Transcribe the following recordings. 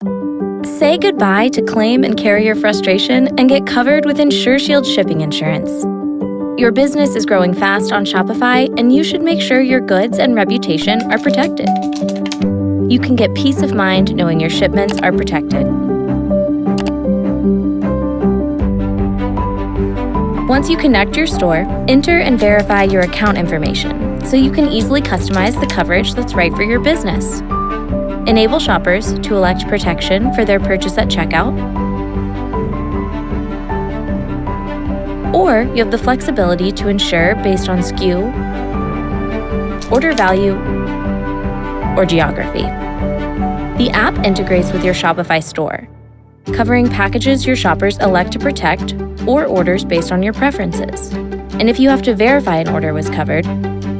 Say goodbye to claim and carrier frustration and get covered with InsureShield shipping insurance. Your business is growing fast on Shopify, and you should make sure your goods and reputation are protected. You can get peace of mind knowing your shipments are protected. Once you connect your store, enter and verify your account information so you can easily customize the coverage that's right for your business. Enable shoppers to elect protection for their purchase at checkout, or you have the flexibility to insure based on SKU, order value, or geography. The app integrates with your Shopify store, covering packages your shoppers elect to protect or orders based on your preferences. And if you have to verify an order was covered,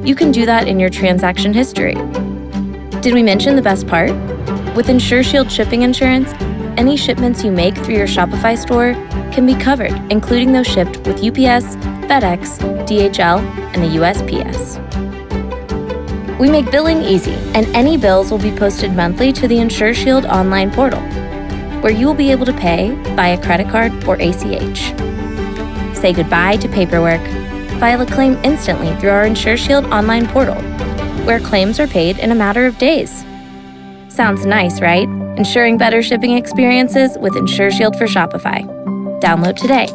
you can do that in your transaction history. Did we mention the best part? With InsureShield shipping insurance, any shipments you make through your Shopify store can be covered, including those shipped with UPS, FedEx, DHL, and the USPS. We make billing easy, and any bills will be posted monthly to the InsureShield online portal, where you will be able to pay via credit card or ACH. Say goodbye to paperwork. File a claim instantly through our InsureShield online portal, where claims are paid in a matter of days. Sounds nice, right? Ensuring better shipping experiences with InsureShield for Shopify. Download today.